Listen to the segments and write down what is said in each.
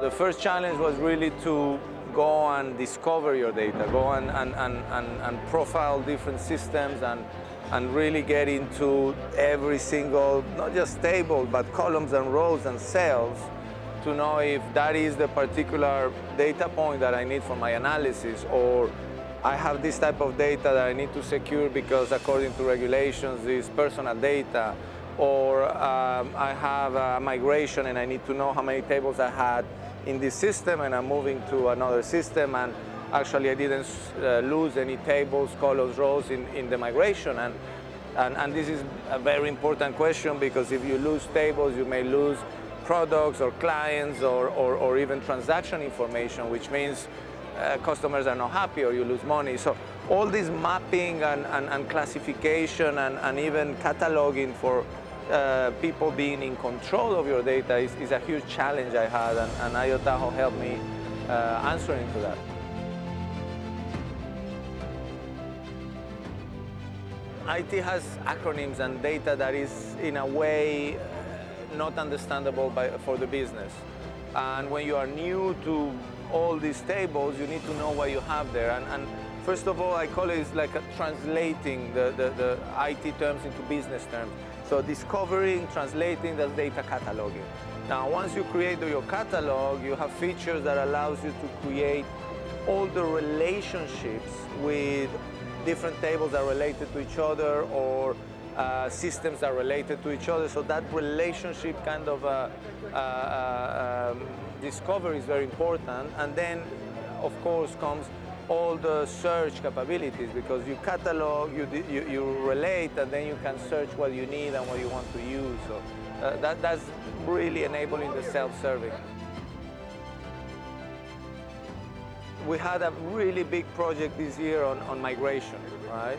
The first challenge was really to go and discover your data, go and profile different systems and really get into every single, not just table, but columns and rows and cells to know if that is the particular data point that I need for my analysis, or I have this type of data that I need to secure because according to regulations is personal data, or I have a migration and I need to know how many tables I had in this system and I'm moving to another system, and actually I didn't lose any tables, columns, rows in the migration. And this is a very important question, because if you lose tables, you may lose products or clients or even transaction information, which means customers are not happy or you lose money. So all this mapping and classification and even cataloging for people being in control of your data is a huge challenge I had, and Io-Tahoe helped me answering to that. IT has acronyms and data that is in a way not understandable for the business. And when you are new to all these tables, you need to know what you have there. And first of all, I call it like translating the IT terms into business terms. So discovering, translating, that's data cataloging. Now, once you create your catalog, you have features that allows you to create all the relationships with different tables that are related to each other, or systems that are related to each other. So that relationship kind of discovery is very important. And then, of course, comes all the search capabilities, because you catalog, you relate, and then you can search what you need and what you want to use. So that's really enabling the self-serving. We had a really big project this year on migration, right?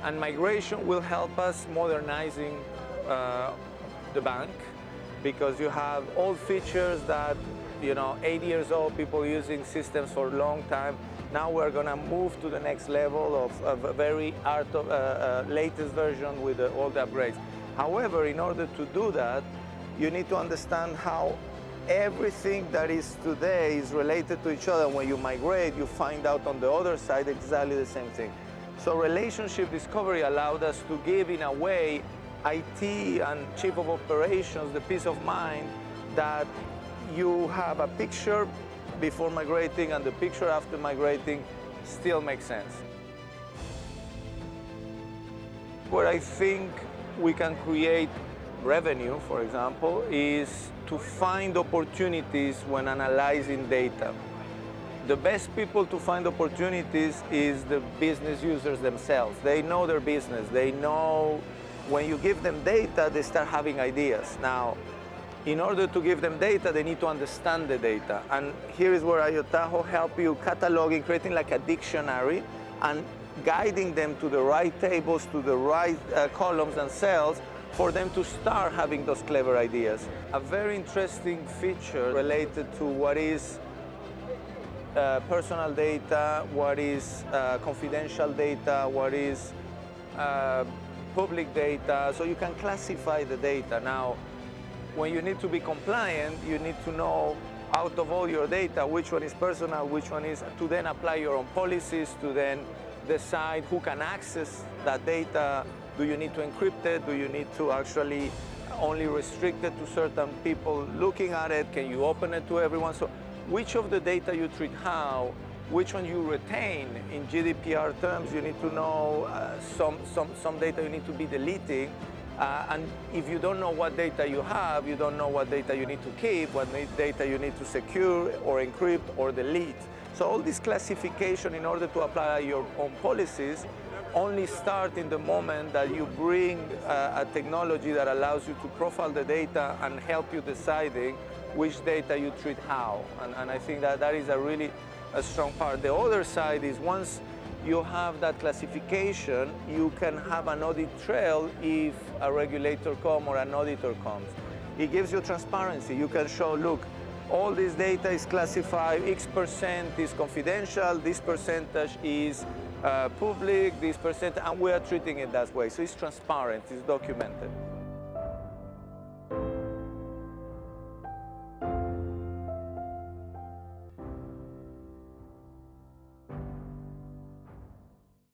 And migration will help us modernizing the bank, because you have old features that, 8 years old, people using systems for a long time. Now we're going to move to the next level of a very latest version with all the upgrades. However, in order to do that, you need to understand how everything that is today is related to each other. When you migrate, you find out on the other side exactly the same thing. So relationship discovery allowed us to give, in a way, IT and chief of operations the peace of mind that you have a picture before migrating and the picture after migrating still makes sense. Where I think we can create revenue, for example, is to find opportunities when analyzing data. The best people to find opportunities is the business users themselves. They know their business. They know when you give them data, they start having ideas. Now, in order to give them data, they need to understand the data. And here is where Io-Tahoe help you cataloging, creating like a dictionary, and guiding them to the right tables, to the right columns and cells, for them to start having those clever ideas. A very interesting feature related to what is personal data, what is confidential data, what is public data, so you can classify the data. Now, when you need to be compliant, you need to know out of all your data which one is personal, which one is, to then apply your own policies, to then decide who can access that data. Do you need to encrypt it? Do you need to actually only restrict it to certain people looking at it? Can you open it to everyone? So which of the data you treat how, which one you retain. In GDPR terms, you need to know some data you need to be deleting. And if you don't know what data you have, you don't know what data you need to keep, what data you need to secure or encrypt or delete. So all this classification in order to apply your own policies only start in the moment that you bring a technology that allows you to profile the data and help you deciding which data you treat how. And I think that is a really strong part. The other side is once you have that classification, you can have an audit trail if a regulator comes or an auditor comes. It gives you transparency. You can show, look, all this data is classified, X% is confidential, this percentage is public, this percent, and we are treating it that way. So it's transparent, it's documented.